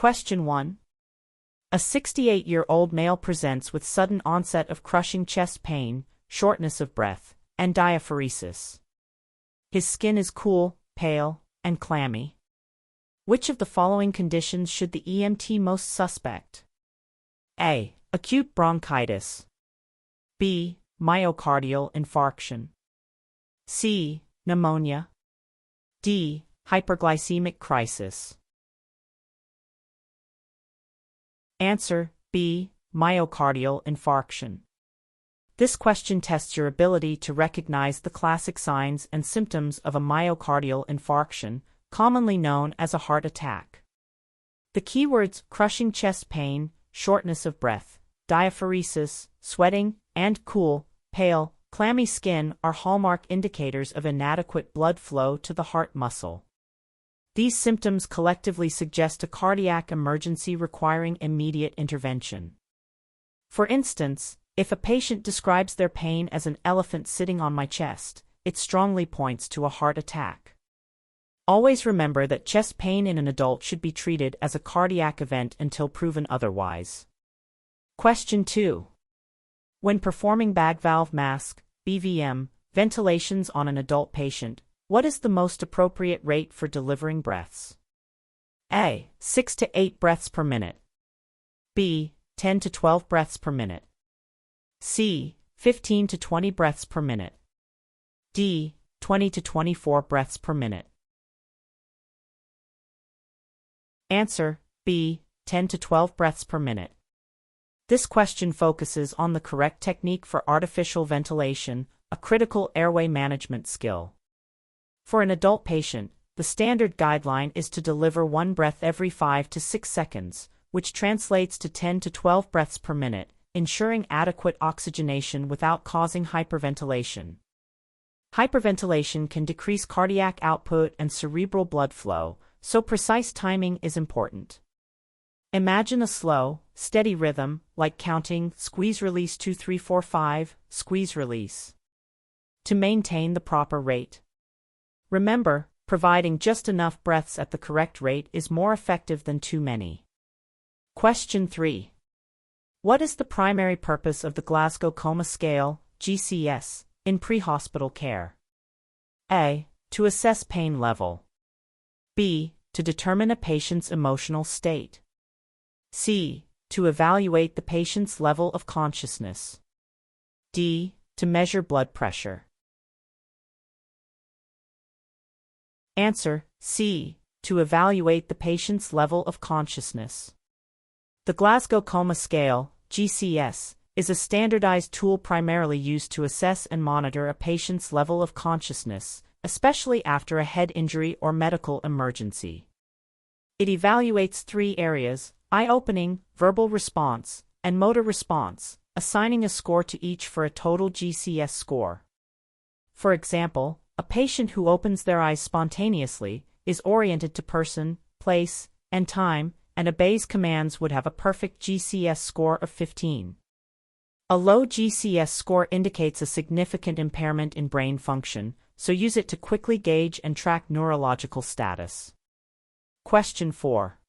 Question 1. A 68-year-old male presents with sudden onset of crushing chest pain, shortness of breath, and diaphoresis. His skin is cool, pale, and clammy. Which of the following conditions should the EMT most suspect? A. Acute bronchitis. B. Myocardial infarction. C. Pneumonia. D. Hyperglycemic crisis. Answer: B. Myocardial infarction. This question tests your ability to recognize the classic signs and symptoms of a myocardial infarction, commonly known as a heart attack. The keywords crushing chest pain, shortness of breath, diaphoresis, sweating, and cool, pale, clammy skin are hallmark indicators of inadequate blood flow to the heart muscle. These symptoms collectively suggest a cardiac emergency requiring immediate intervention. For instance, if a patient describes their pain as an elephant sitting on my chest, it strongly points to a heart attack. Always remember that chest pain in an adult should be treated as a cardiac event until proven otherwise. Question 2. When performing bag valve mask, BVM, ventilations on an adult patient, what is the most appropriate rate for delivering breaths? A. 6 to 8 breaths per minute. B. 10 to 12 breaths per minute. C. 15 to 20 breaths per minute. D. 20 to 24 breaths per minute. Answer: B. 10 to 12 breaths per minute. This question focuses on the correct technique for artificial ventilation, a critical airway management skill. For an adult patient, the standard guideline is to deliver one breath every 5 to 6 seconds, which translates to 10 to 12 breaths per minute, ensuring adequate oxygenation without causing hyperventilation. Hyperventilation can decrease cardiac output and cerebral blood flow, so precise timing is important. Imagine a slow, steady rhythm, like counting squeeze-release 2 3 4 5, squeeze-release. To maintain the proper rate. Remember, providing just enough breaths at the correct rate is more effective than too many. Question 3. What is the primary purpose of the Glasgow Coma Scale, GCS, in prehospital care? A. To assess pain level. B. To determine a patient's emotional state. C. To evaluate the patient's level of consciousness. D. To measure blood pressure. Answer: C. To evaluate the patient's level of consciousness. The Glasgow Coma Scale, GCS, is a standardized tool primarily used to assess and monitor a patient's level of consciousness, especially after a head injury or medical emergency. It evaluates 3 areas: eye-opening, verbal response, and motor response, assigning a score to each for a total GCS score. For example, a patient who opens their eyes spontaneously, is oriented to person, place, and time, and obeys commands would have a perfect GCS score of 15. A low GCS score indicates a significant impairment in brain function, so use it to quickly gauge and track neurological status. Question 4.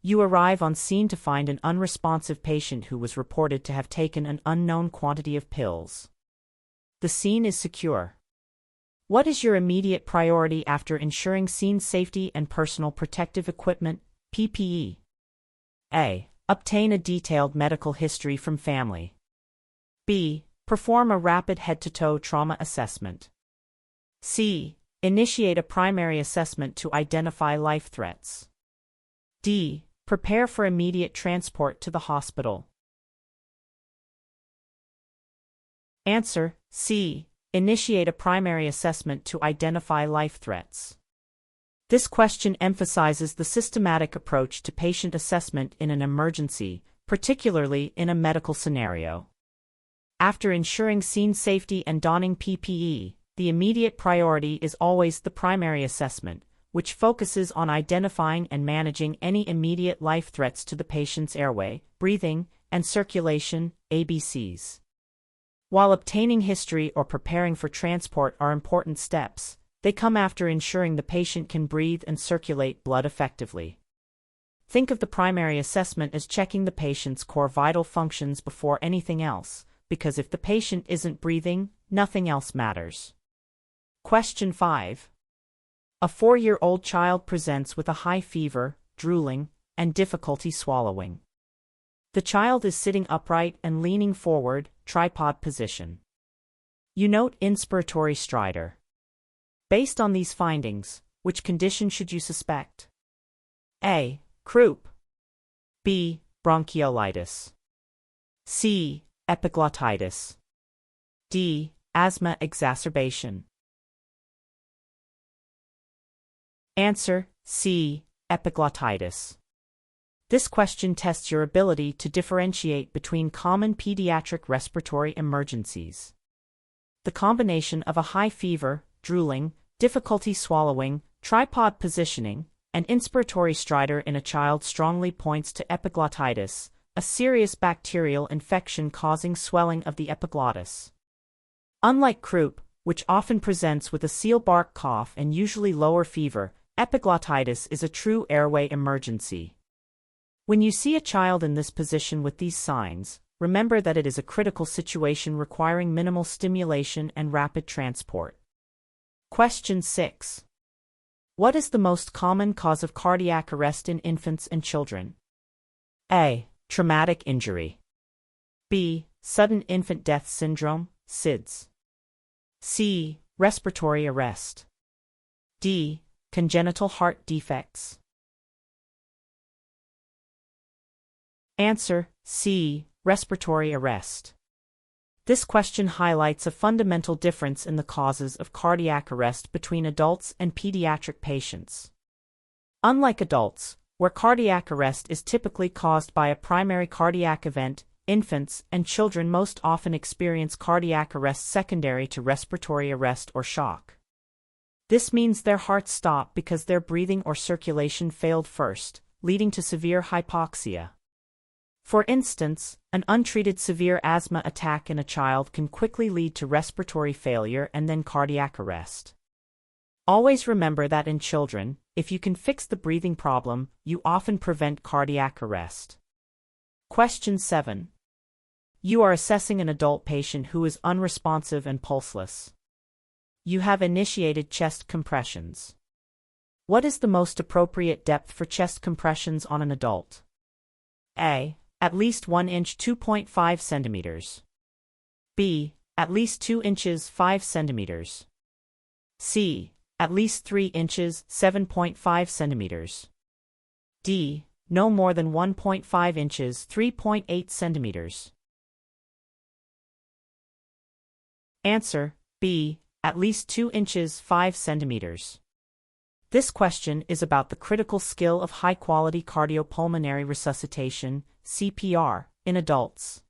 You arrive on scene to find an unresponsive patient who was reported to have taken an unknown quantity of pills. The scene is secure. What is your immediate priority after ensuring scene safety and personal protective equipment, PPE? A. Obtain a detailed medical history from family. B. Perform a rapid head-to-toe trauma assessment. C. Initiate a primary assessment to identify life threats. D. Prepare for immediate transport to the hospital. Answer: C. Initiate a primary assessment to identify life threats. This question emphasizes the systematic approach to patient assessment in an emergency, particularly in a medical scenario. After ensuring scene safety and donning PPE, the immediate priority is always the primary assessment, which focuses on identifying and managing any immediate life threats to the patient's airway, breathing, and circulation, ABCs. While obtaining history or preparing for transport are important steps, they come after ensuring the patient can breathe and circulate blood effectively. Think of the primary assessment as checking the patient's core vital functions before anything else, because if the patient isn't breathing, nothing else matters. Question 5. A 4-year-old child presents with a high fever, drooling, and difficulty swallowing. The child is sitting upright and leaning forward, tripod position. You note inspiratory stridor. Based on these findings, which condition should you suspect? A. Croup. B. Bronchiolitis. C. Epiglottitis. D. Asthma exacerbation. Answer: C. Epiglottitis. This question tests your ability to differentiate between common pediatric respiratory emergencies. The combination of a high fever, drooling, difficulty swallowing, tripod positioning, and inspiratory stridor in a child strongly points to epiglottitis, a serious bacterial infection causing swelling of the epiglottis. Unlike croup, which often presents with a seal-bark cough and usually lower fever, epiglottitis is a true airway emergency. When you see a child in this position with these signs, remember that it is a critical situation requiring minimal stimulation and rapid transport. Question 6. What is the most common cause of cardiac arrest in infants and children? A. Traumatic injury. B. Sudden infant death syndrome, SIDS. C. Respiratory arrest. D. Congenital heart defects. Answer: C. Respiratory arrest. This question highlights a fundamental difference in the causes of cardiac arrest between adults and pediatric patients. Unlike adults, where cardiac arrest is typically caused by a primary cardiac event, infants and children most often experience cardiac arrest secondary to respiratory arrest or shock. This means their hearts stop because their breathing or circulation failed first, leading to severe hypoxia. For instance, an untreated severe asthma attack in a child can quickly lead to respiratory failure and then cardiac arrest. Always remember that in children, if you can fix the breathing problem, you often prevent cardiac arrest. Question 7. You are assessing an adult patient who is unresponsive and pulseless. You have initiated chest compressions. What is the most appropriate depth for chest compressions on an adult? A. At least 1 inch 2.5 centimeters. B. At least 2 inches 5 centimeters. C. At least 3 inches 7.5 centimeters. D. No more than 1.5 inches 3.8 centimeters. Answer: B. At least 2 inches 5 centimeters. This question is about the critical skill of high-quality cardiopulmonary resuscitation, CPR, in adults.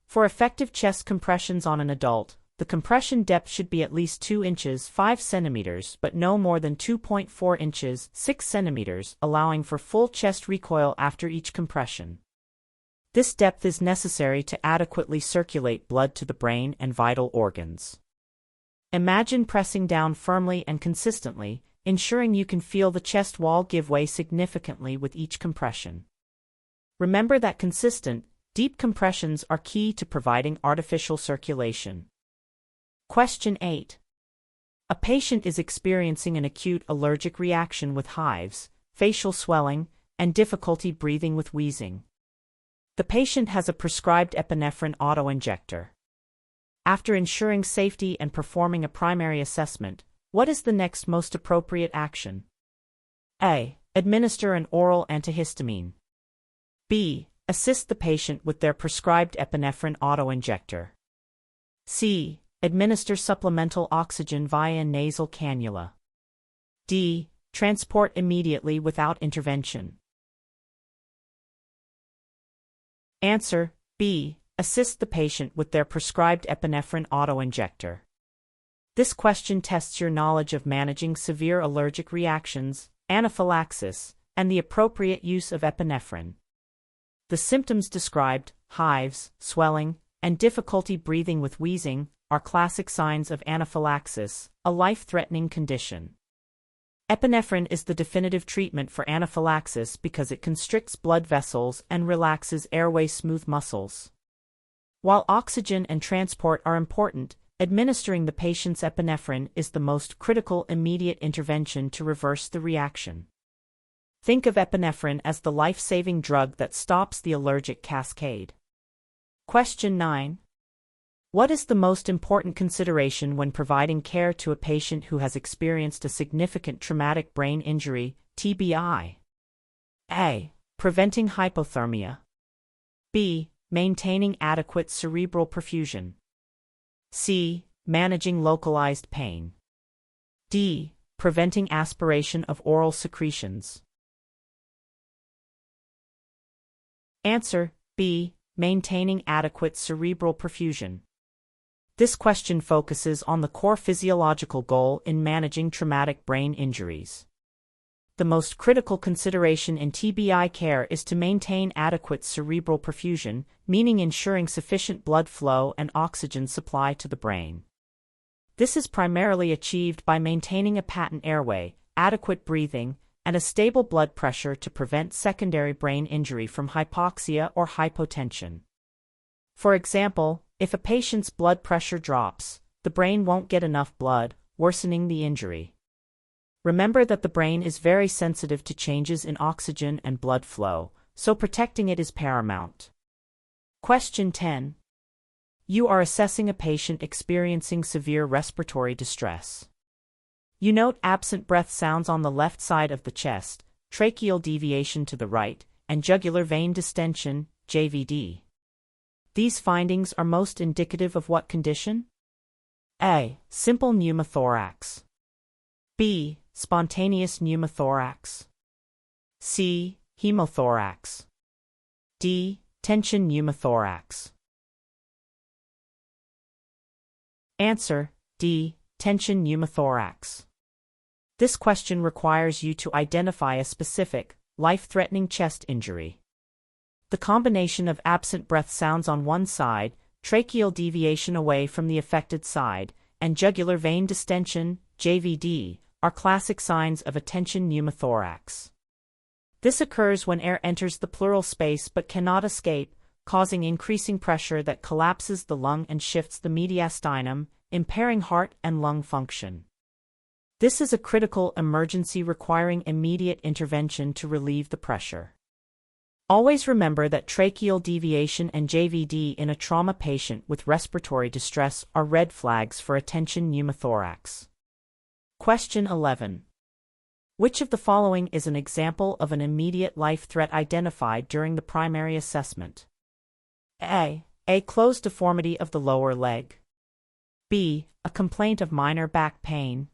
For effective chest compressions on an adult, the compression depth should be at least 2 inches 5 centimeters but no more than 2.4 inches 6 centimeters, allowing for full chest recoil after each compression. This depth is necessary to adequately circulate blood to the brain and vital organs. Imagine pressing down firmly and consistently, ensuring you can feel the chest wall give way significantly with each compression. Remember that consistent, deep compressions are key to providing artificial circulation. Question 8. A patient is experiencing an acute allergic reaction with hives, facial swelling, and difficulty breathing with wheezing. The patient has a prescribed epinephrine autoinjector. After ensuring safety and performing a primary assessment, what is the next most appropriate action? A. Administer an oral antihistamine. B. Assist the patient with their prescribed epinephrine autoinjector. C. Administer supplemental oxygen via nasal cannula. D. Transport immediately without intervention. Answer: B. Assist the patient with their prescribed epinephrine autoinjector. This question tests your knowledge of managing severe allergic reactions, anaphylaxis, and the appropriate use of epinephrine. The symptoms described, hives, swelling, and difficulty breathing with wheezing, are classic signs of anaphylaxis, a life-threatening condition. Epinephrine is the definitive treatment for anaphylaxis because it constricts blood vessels and relaxes airway smooth muscles. While oxygen and transport are important, administering the patient's epinephrine is the most critical immediate intervention to reverse the reaction. Think of epinephrine as the life-saving drug that stops the allergic cascade. Question 9. What is the most important consideration when providing care to a patient who has experienced a significant traumatic brain injury, TBI? A. Preventing hypothermia. B. Maintaining adequate cerebral perfusion. C. Managing localized pain. D. Preventing aspiration of oral secretions. Answer: B. Maintaining adequate cerebral perfusion. This question focuses on the core physiological goal in managing traumatic brain injuries. The most critical consideration in TBI care is to maintain adequate cerebral perfusion, meaning ensuring sufficient blood flow and oxygen supply to the brain. This is primarily achieved by maintaining a patent airway, adequate breathing, and a stable blood pressure to prevent secondary brain injury from hypoxia or hypotension. For example, if a patient's blood pressure drops, the brain won't get enough blood, worsening the injury. Remember that the brain is very sensitive to changes in oxygen and blood flow, so protecting it is paramount. Question 10. You are assessing a patient experiencing severe respiratory distress. You note absent breath sounds on the left side of the chest, tracheal deviation to the right, and jugular vein distension, JVD. These findings are most indicative of what condition? A. Simple pneumothorax. B. Spontaneous pneumothorax. C. Hemothorax. D. Tension pneumothorax. Answer: D. Tension pneumothorax. This question requires you to identify a specific, life-threatening chest injury. The combination of absent breath sounds on one side, tracheal deviation away from the affected side, and jugular vein distension, JVD, are classic signs of a tension pneumothorax. This occurs when air enters the pleural space but cannot escape, causing increasing pressure that collapses the lung and shifts the mediastinum, impairing heart and lung function. This is a critical emergency requiring immediate intervention to relieve the pressure. Always remember that tracheal deviation and JVD in a trauma patient with respiratory distress are red flags for a tension pneumothorax. Question 11. Which of the following is an example of an immediate life threat identified during the primary assessment? A. A closed deformity of the lower leg. B. A complaint of minor back pain.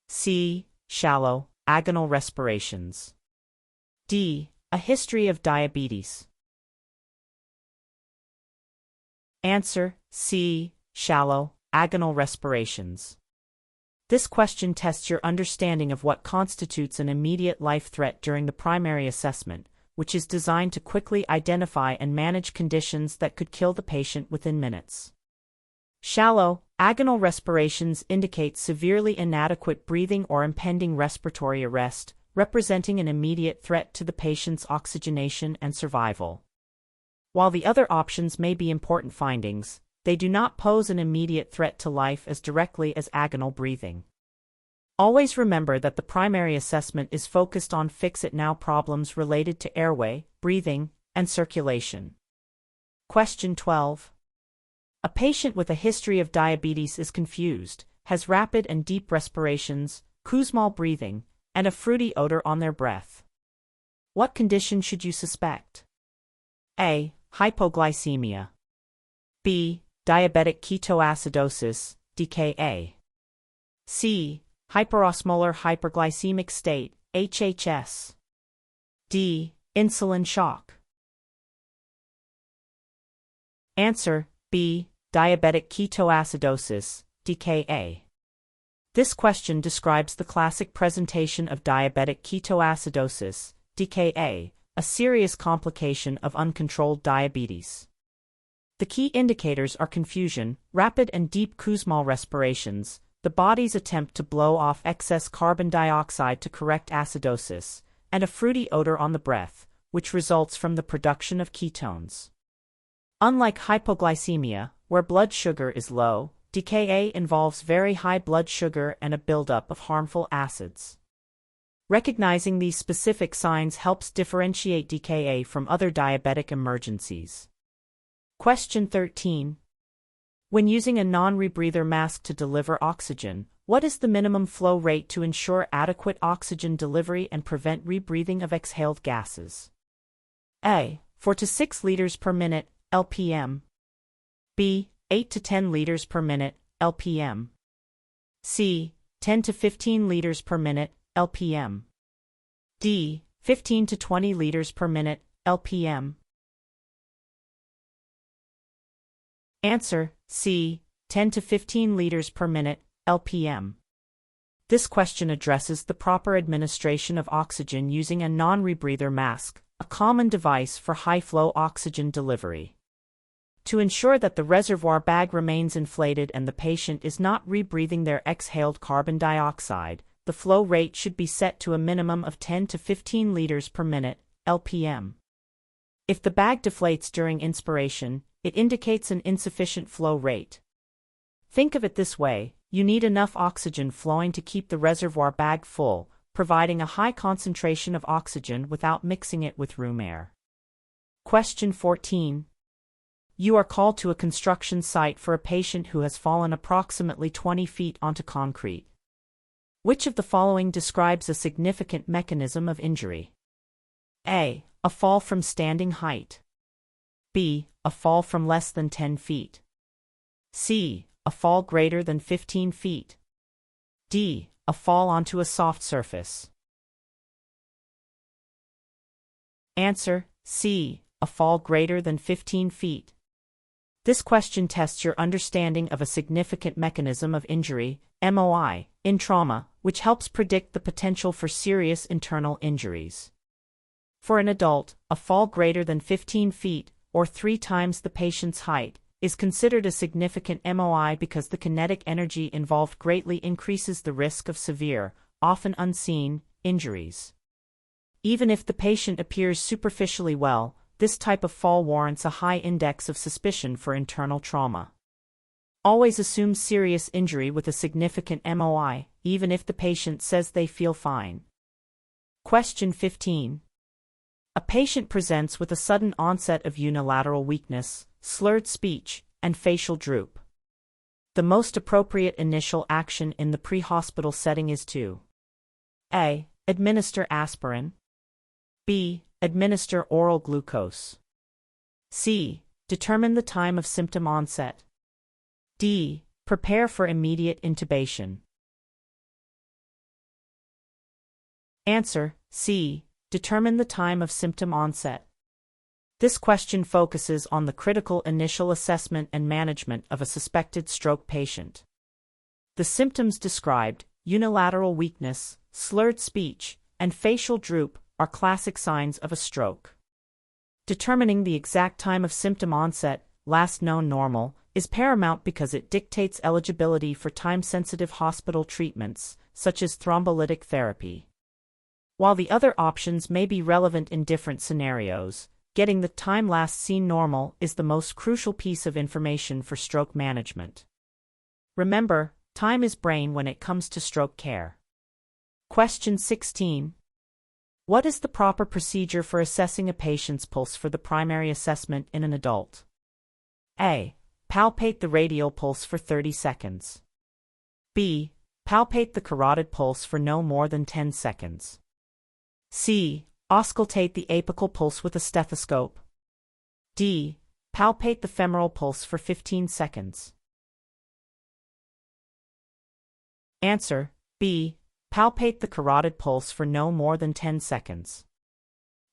C. Shallow, agonal respirations. D. A history of diabetes. Answer: C. Shallow, agonal respirations. This question tests your understanding of what constitutes an immediate life threat during the primary assessment, which is designed to quickly identify and manage conditions that could kill the patient within minutes. Shallow, agonal respirations indicate severely inadequate breathing or impending respiratory arrest, representing an immediate threat to the patient's oxygenation and survival. While the other options may be important findings, they do not pose an immediate threat to life as directly as agonal breathing. Always remember that the primary assessment is focused on fix-it-now problems related to airway, breathing, and circulation. Question 12. A patient with a history of diabetes is confused, has rapid and deep respirations, Kussmaul breathing, and a fruity odor on their breath. What condition should you suspect? A. Hypoglycemia. B. Diabetic ketoacidosis, DKA. C. Hyperosmolar hyperglycemic state, HHS. D. Insulin shock. Answer: B. Diabetic ketoacidosis, DKA. This question describes the classic presentation of diabetic ketoacidosis, DKA, a serious complication of uncontrolled diabetes. The key indicators are confusion, rapid and deep Kussmaul respirations, the body's attempt to blow off excess carbon dioxide to correct acidosis, and a fruity odor on the breath, which results from the production of ketones. Unlike hypoglycemia, where blood sugar is low, DKA involves very high blood sugar and a buildup of harmful acids. Recognizing these specific signs helps differentiate DKA from other diabetic emergencies. Question 13. When using a non-rebreather mask to deliver oxygen, what is the minimum flow rate to ensure adequate oxygen delivery and prevent rebreathing of exhaled gases? A. 4 to 6 liters per minute, LPM. B. 8 to 10 liters per minute, LPM. C. 10 to 15 liters per minute, LPM. D. 15 to 20 liters per minute, LPM. Answer: C. 10 to 15 liters per minute, LPM. This question addresses the proper administration of oxygen using a non-rebreather mask, a common device for high-flow oxygen delivery. To ensure that the reservoir bag remains inflated and the patient is not rebreathing their exhaled carbon dioxide, the flow rate should be set to a minimum of 10 to 15 liters per minute, LPM. If the bag deflates during inspiration, it indicates an insufficient flow rate. Think of it this way: you need enough oxygen flowing to keep the reservoir bag full, providing a high concentration of oxygen without mixing it with room air. Question 14. You are called to a construction site for a patient who has fallen approximately 20 feet onto concrete. Which of the following describes a significant mechanism of injury? A. A fall from standing height. B. A fall from less than 10 feet. C. A fall greater than 15 feet. D. A fall onto a soft surface. Answer: C. A fall greater than 15 feet. This question tests your understanding of a significant mechanism of injury, MOI, in trauma, which helps predict the potential for serious internal injuries. For an adult, a fall greater than 15 feet, or 3 times the patient's height, is considered a significant MOI because the kinetic energy involved greatly increases the risk of severe, often unseen, injuries. Even if the patient appears superficially well, this type of fall warrants a high index of suspicion for internal trauma. Always assume serious injury with a significant MOI, even if the patient says they feel fine. Question 15. A patient presents with a sudden onset of unilateral weakness, slurred speech, and facial droop. The most appropriate initial action in the pre-hospital setting is to A. Administer aspirin. B. Administer oral glucose. C. Determine the time of symptom onset. D. Prepare for immediate intubation. Answer: C. Determine the time of symptom onset. This question focuses on the critical initial assessment and management of a suspected stroke patient. The symptoms described, unilateral weakness, slurred speech, and facial droop, are classic signs of a stroke. Determining the exact time of symptom onset, last known normal, is paramount because it dictates eligibility for time-sensitive hospital treatments, such as thrombolytic therapy. While the other options may be relevant in different scenarios, getting the time last seen normal is the most crucial piece of information for stroke management. Remember, time is brain when it comes to stroke care. Question 16. What is the proper procedure for assessing a patient's pulse for the primary assessment in an adult? A. Palpate the radial pulse for 30 seconds. B. Palpate the carotid pulse for no more than 10 seconds. C. Auscultate the apical pulse with a stethoscope. D. Palpate the femoral pulse for 15 seconds. Answer: B. Palpate the carotid pulse for no more than 10 seconds.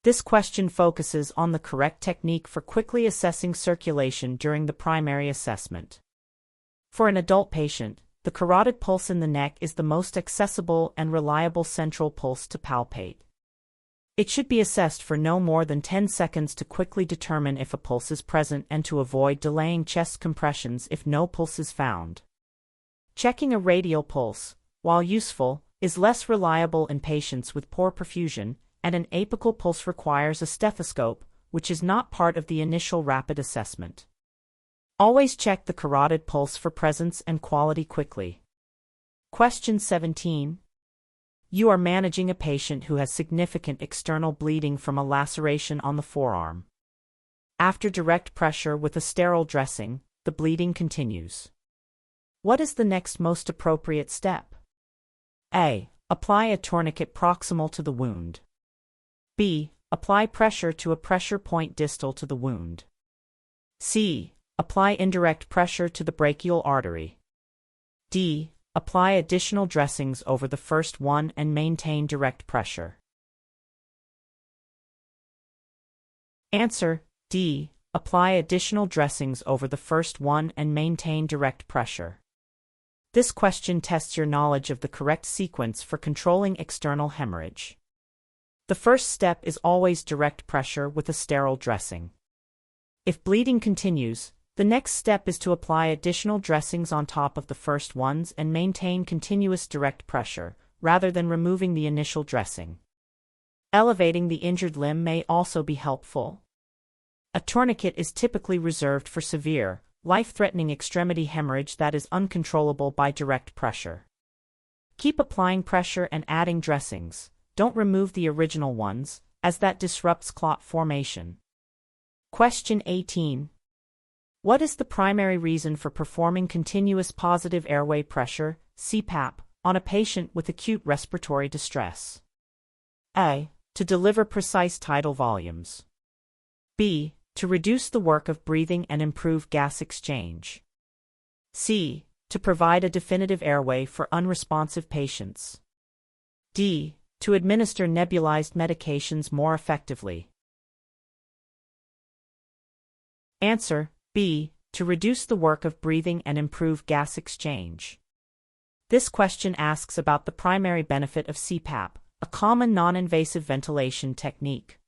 This question focuses on the correct technique for quickly assessing circulation during the primary assessment. For an adult patient, the carotid pulse in the neck is the most accessible and reliable central pulse to palpate. It should be assessed for no more than 10 seconds to quickly determine if a pulse is present and to avoid delaying chest compressions if no pulse is found. Checking a radial pulse, while useful, is less reliable in patients with poor perfusion, and an apical pulse requires a stethoscope, which is not part of the initial rapid assessment. Always check the carotid pulse for presence and quality quickly. Question 17. You are managing a patient who has significant external bleeding from a laceration on the forearm. After direct pressure with a sterile dressing, the bleeding continues. What is the next most appropriate step? A. Apply a tourniquet proximal to the wound. B. Apply pressure to a pressure point distal to the wound. C. Apply indirect pressure to the brachial artery. D. Apply additional dressings over the first one and maintain direct pressure. Answer: D. Apply additional dressings over the first one and maintain direct pressure. This question tests your knowledge of the correct sequence for controlling external hemorrhage. The first step is always direct pressure with a sterile dressing. If bleeding continues, the next step is to apply additional dressings on top of the first ones and maintain continuous direct pressure, rather than removing the initial dressing. Elevating the injured limb may also be helpful. A tourniquet is typically reserved for severe, life-threatening extremity hemorrhage that is uncontrollable by direct pressure. Keep applying pressure and adding dressings. Don't remove the original ones, as that disrupts clot formation. Question 18. What is the primary reason for performing continuous positive airway pressure, CPAP, on a patient with acute respiratory distress? A. To deliver precise tidal volumes. B. To reduce the work of breathing and improve gas exchange. C. To provide a definitive airway for unresponsive patients. D. To administer nebulized medications more effectively. Answer: B. To reduce the work of breathing and improve gas exchange. This question asks about the primary benefit of CPAP, a common non-invasive ventilation technique.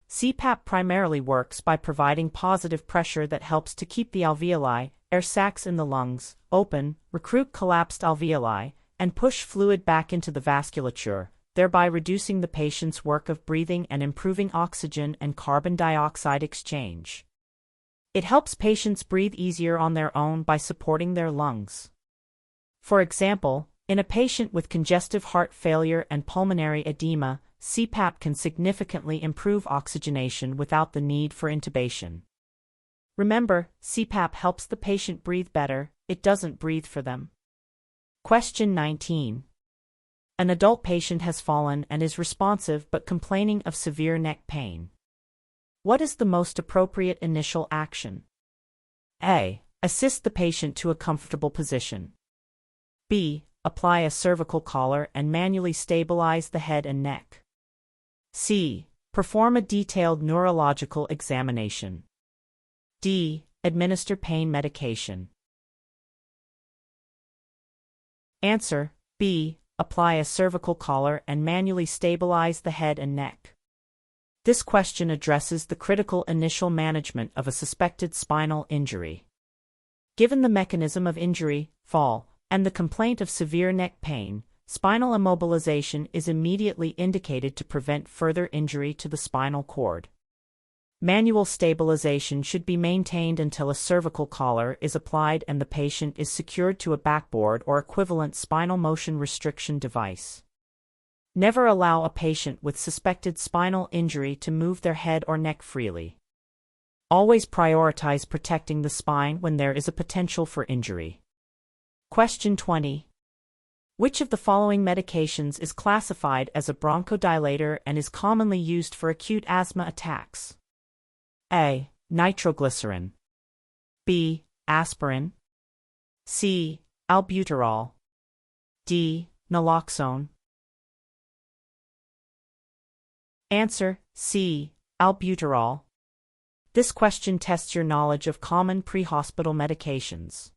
CPAP primarily works by providing positive pressure that helps to keep the alveoli, air sacs in the lungs, open, recruit collapsed alveoli, and push fluid back into the vasculature, thereby reducing the patient's work of breathing and improving oxygen and carbon dioxide exchange. It helps patients breathe easier on their own by supporting their lungs. For example, in a patient with congestive heart failure and pulmonary edema, CPAP can significantly improve oxygenation without the need for intubation. Remember, CPAP helps the patient breathe better, it doesn't breathe for them. Question 19. An adult patient has fallen and is responsive but complaining of severe neck pain. What is the most appropriate initial action? A. Assist the patient to a comfortable position. B. Apply a cervical collar and manually stabilize the head and neck. C. Perform a detailed neurological examination. D. Administer pain medication. Answer: B. Apply a cervical collar and manually stabilize the head and neck. This question addresses the critical initial management of a suspected spinal injury. Given the mechanism of injury, fall, and the complaint of severe neck pain, spinal immobilization is immediately indicated to prevent further injury to the spinal cord. Manual stabilization should be maintained until a cervical collar is applied and the patient is secured to a backboard or equivalent spinal motion restriction device. Never allow a patient with suspected spinal injury to move their head or neck freely. Always prioritize protecting the spine when there is a potential for injury. Question 20. Which of the following medications is classified as a bronchodilator and is commonly used for acute asthma attacks? A. Nitroglycerin. B. Aspirin. C. Albuterol. D. Naloxone. Answer: C. Albuterol. This question tests your knowledge of common prehospital medications.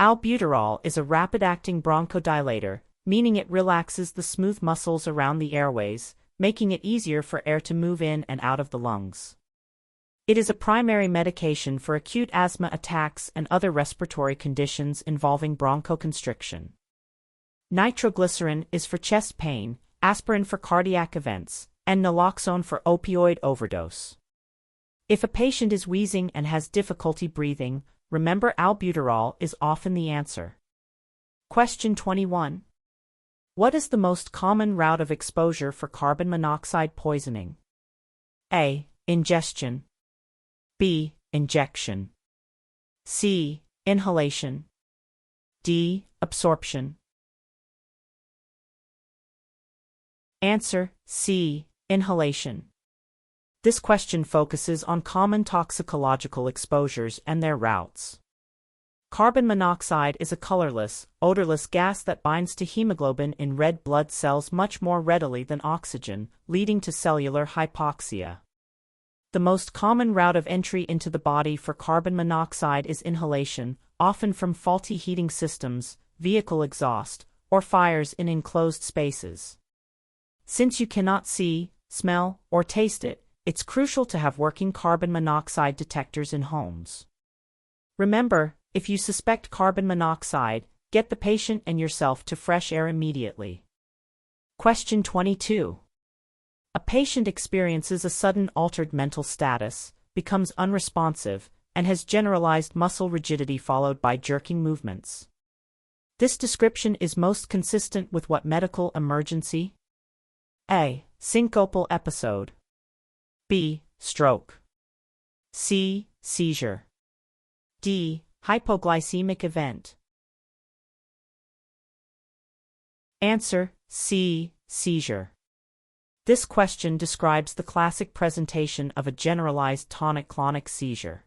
Albuterol is a rapid-acting bronchodilator, meaning it relaxes the smooth muscles around the airways, making it easier for air to move in and out of the lungs. It is a primary medication for acute asthma attacks and other respiratory conditions involving bronchoconstriction. Nitroglycerin is for chest pain, aspirin for cardiac events, and naloxone for opioid overdose. If a patient is wheezing and has difficulty breathing, remember albuterol is often the answer. Question 21. What is the most common route of exposure for carbon monoxide poisoning? A. Ingestion. B. Injection. C. Inhalation. D. Absorption. Answer: C. Inhalation. This question focuses on common toxicological exposures and their routes. Carbon monoxide is a colorless, odorless gas that binds to hemoglobin in red blood cells much more readily than oxygen, leading to cellular hypoxia. The most common route of entry into the body for carbon monoxide is inhalation, often from faulty heating systems, vehicle exhaust, or fires in enclosed spaces. Since you cannot see, smell, or taste it, it's crucial to have working carbon monoxide detectors in homes. Remember, if you suspect carbon monoxide, get the patient and yourself to fresh air immediately. Question 22. A patient experiences a sudden altered mental status, becomes unresponsive, and has generalized muscle rigidity followed by jerking movements. This description is most consistent with what medical emergency? A. Syncopal episode. B. Stroke. C. Seizure. D. Hypoglycemic event. Answer: C. Seizure. This question describes the classic presentation of a generalized tonic-clonic seizure.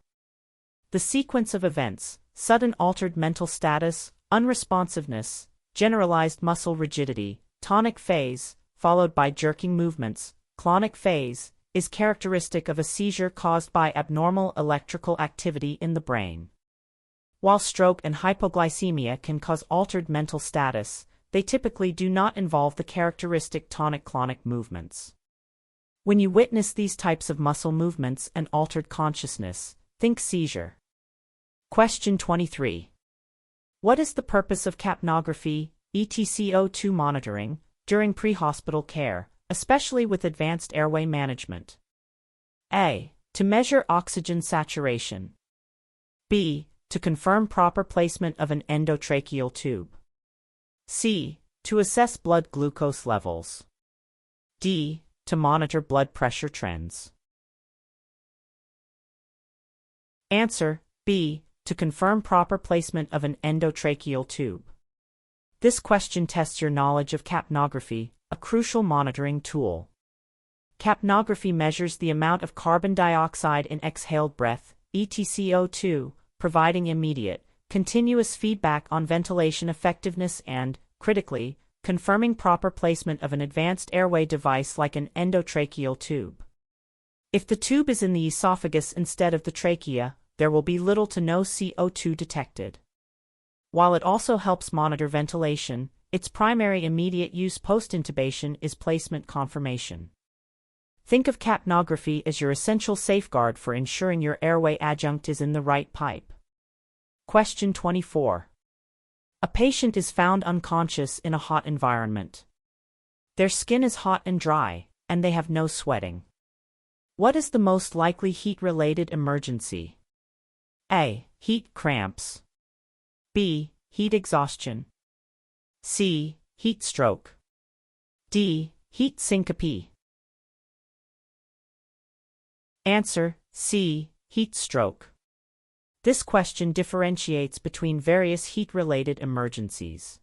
The sequence of events: sudden altered mental status, unresponsiveness, generalized muscle rigidity, tonic phase, followed by jerking movements, clonic phase, is characteristic of a seizure caused by abnormal electrical activity in the brain. While stroke and hypoglycemia can cause altered mental status, they typically do not involve the characteristic tonic-clonic movements. When you witness these types of muscle movements and altered consciousness, think seizure. Question 23. What is the purpose of capnography, ETCO2 monitoring, during prehospital care, especially with advanced airway management? A. To measure oxygen saturation. B. To confirm proper placement of an endotracheal tube. C. To assess blood glucose levels. D. To monitor blood pressure trends. Answer: B. To confirm proper placement of an endotracheal tube. This question tests your knowledge of capnography, a crucial monitoring tool. Capnography measures the amount of carbon dioxide in exhaled breath, ETCO2, providing immediate, continuous feedback on ventilation effectiveness and, critically, confirming proper placement of an advanced airway device like an endotracheal tube. If the tube is in the esophagus instead of the trachea, there will be little to no CO2 detected. While it also helps monitor ventilation, its primary immediate use post-intubation is placement confirmation. Think of capnography as your essential safeguard for ensuring your airway adjunct is in the right pipe. Question 24. A patient is found unconscious in a hot environment. Their skin is hot and dry, and they have no sweating. What is the most likely heat-related emergency? A. Heat cramps. B. Heat exhaustion. C. Heat stroke. D. Heat syncope. Answer: C. Heat stroke. This question differentiates between various heat-related emergencies.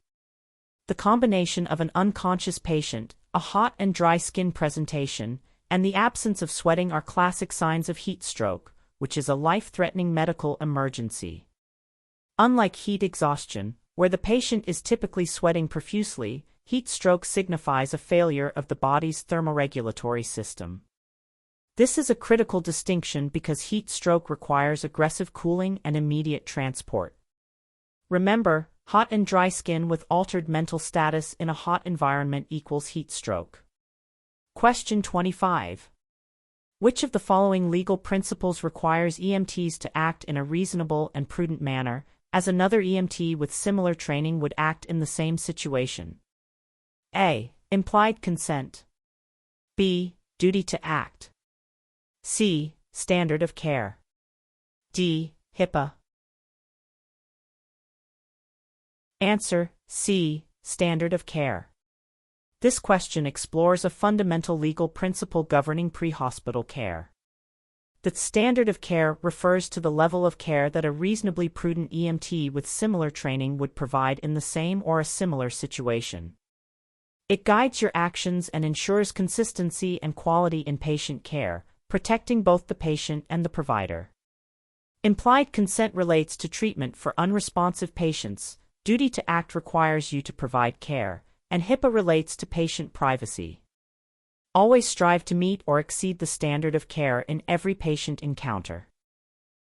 The combination of an unconscious patient, a hot and dry skin presentation, and the absence of sweating are classic signs of heat stroke, which is a life-threatening medical emergency. Unlike heat exhaustion, where the patient is typically sweating profusely, heat stroke signifies a failure of the body's thermoregulatory system. This is a critical distinction because heat stroke requires aggressive cooling and immediate transport. Remember, hot and dry skin with altered mental status in a hot environment equals heat stroke. Question 25. Which of the following legal principles requires EMTs to act in a reasonable and prudent manner, as another EMT with similar training would act in the same situation? A. Implied consent. B. Duty to act. C. Standard of care. D. HIPAA. Answer: C. Standard of care. This question explores a fundamental legal principle governing pre-hospital care. The standard of care refers to the level of care that a reasonably prudent EMT with similar training would provide in the same or a similar situation. It guides your actions and ensures consistency and quality in patient care, protecting both the patient and the provider. Implied consent relates to treatment for unresponsive patients, duty to act requires you to provide care, and HIPAA relates to patient privacy. Always strive to meet or exceed the standard of care in every patient encounter.